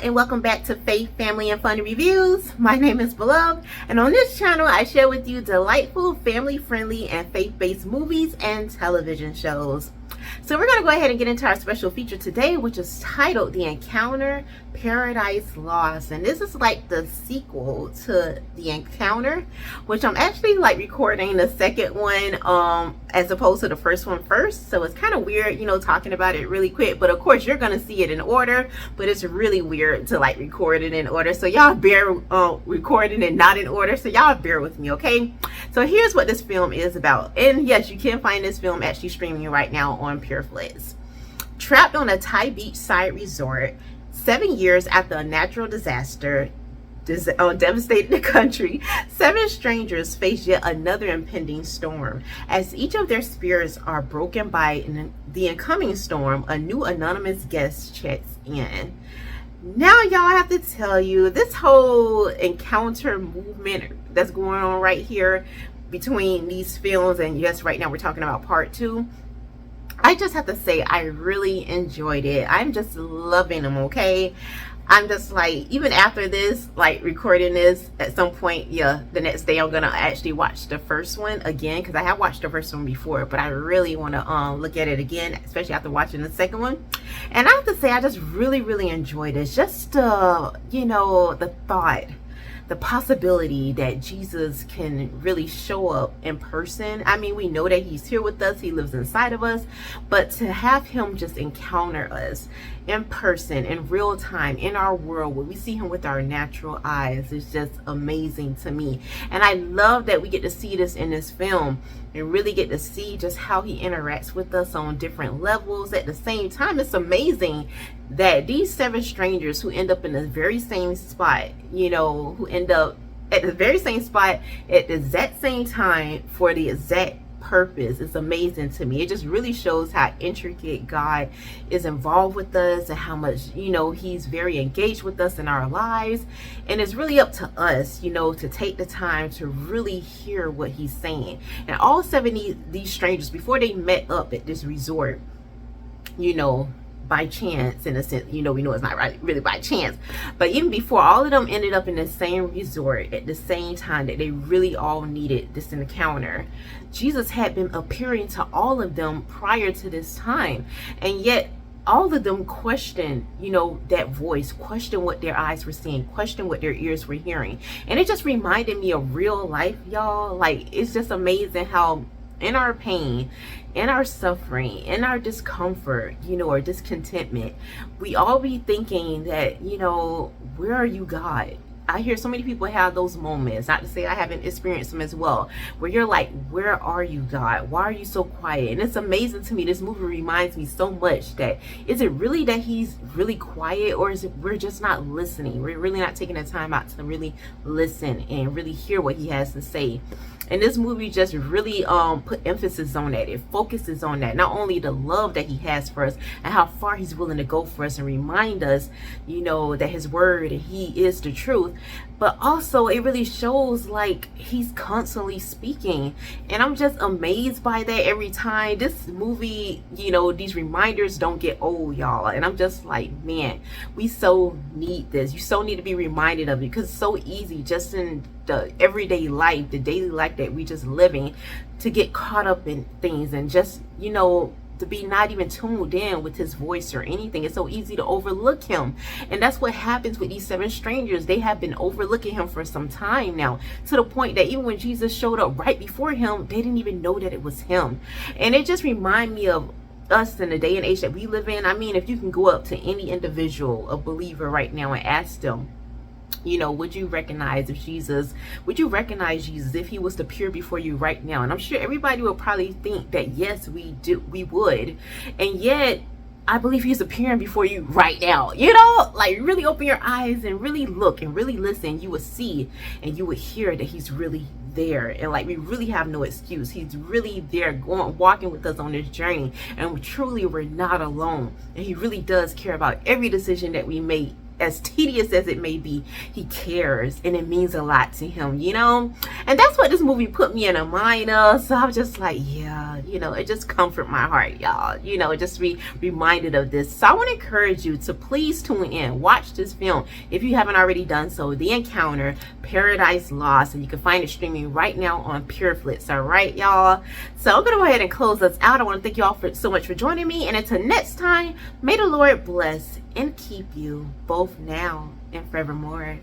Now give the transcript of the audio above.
and welcome back to Faith, Family, and Fun Reviews. My name is Beloved, and on this channel I share with you delightful, family-friendly, and faith-based movies and television shows. So we're going to go ahead and get into our special feature today, which is titled The Encounter Paradise Lost. And this is like the sequel to The Encounter, which I'm actually like recording the second one as opposed to the first one first. So it's kind of weird, you know, talking about it really quick. But of course, you're going to see it in order. But it's really weird to like record it in order. So y'all bear recording it not in order. So y'all bear with me, okay? So here's what this film is about. And yes, you can find this film actually streaming right now on PureFlix. Trapped on a Thai beachside resort 7 years after a natural disaster devastated the country, 7 strangers face yet another impending storm. As each of their spirits are broken by the incoming storm, a new anonymous guest checks in. Now, y'all, I have to tell you, this whole encounter movement that's going on right here between these films, and yes, right now we're talking about part 2. I just have to say I really enjoyed it. I'm just loving them, okay? I'm just like, even after this, like recording this, at some point, yeah, the next day I'm gonna actually watch the first one again, because I have watched the first one before, but I really want to look at it again, especially after watching the second one. And I have to say I just really enjoyed it. Just you know, the thought, the possibility that Jesus can really show up in person. I mean, we know that he's here with us, he lives inside of us, but to have him just encounter us in person, in real time, in our world, where we see him with our natural eyes, is just amazing to me. And I love that we get to see this in this film and really get to see just how he interacts with us on different levels. At the same time, it's amazing that these 7 strangers who end up in the very same spot, you know, who end up at the very same spot at the exact same time for the exact purpose, is amazing to me. It just really shows how intricate God is involved with us and how much, you know, he's very engaged with us in our lives. And it's really up to us, you know, to take the time to really hear what he's saying. And all 7 of these strangers, before they met up at this resort, you know, by chance, in a sense, you know, we know it's not really by chance, but even before, all of them ended up in the same resort at the same time that they really all needed this encounter. Jesus had been appearing to all of them prior to this time, and yet all of them questioned, you know, that voice, questioned what their eyes were seeing, questioned what their ears were hearing. And it just reminded me of real life, y'all. Like, it's just amazing how in our pain, in our suffering, in our discomfort, you know, or discontentment, we all be thinking that, you know, where are you, God? I hear so many people have those moments, not to say I haven't experienced them as well, where you're like, where are you, God? Why are you so quiet? And it's amazing to me. This movie reminds me so much that, is it really that he's really quiet, or is it we're just not listening? We're really not taking the time out to really listen and really hear what he has to say. And this movie just really put emphasis on that. It focuses on that. Not only the love that he has for us and how far he's willing to go for us and remind us, you know, that his word, he is the truth, but also it really shows like he's constantly speaking. And I'm just amazed by that every time. This movie, you know, these reminders don't get old, y'all. And I'm just like, man, we so need this. You so need to be reminded of it, because it's so easy just in the everyday life, the daily life that we just living, to get caught up in things and just, you know, to be not even tuned in with his voice or anything. It's so easy to overlook him. And that's what happens with these 7 strangers. They have been overlooking him for some time now, to the point that even when Jesus showed up right before him, they didn't even know that it was him. And it just reminds me of us in the day and age that we live in. I mean, if you can go up to any individual, a believer right now, and ask them, you know, would you recognize Jesus if he was to appear before you right now? And I'm sure everybody will probably think that yes, we would. And yet I believe he's appearing before you right now. You know, like, really open your eyes and really look and really listen. You would see and you would hear that he's really there. And like, we really have no excuse. He's really there, walking with us on this journey. And truly, we're not alone. And he really does care about every decision that we make. As tedious as it may be, he cares, and it means a lot to him, you know. And that's what this movie put me in a mind of. So I was just like, yeah, yeah, it just comfort my heart, y'all. Just be reminded of this. So I want to encourage you to please tune in, watch this film if you haven't already done so. The Encounter, Paradise Lost, and you can find it streaming right now on Pureflix. All right, y'all. So I'm gonna go ahead and close us out. I want to thank you all so much for joining me, and until next time, may the Lord bless and keep you both now and forevermore.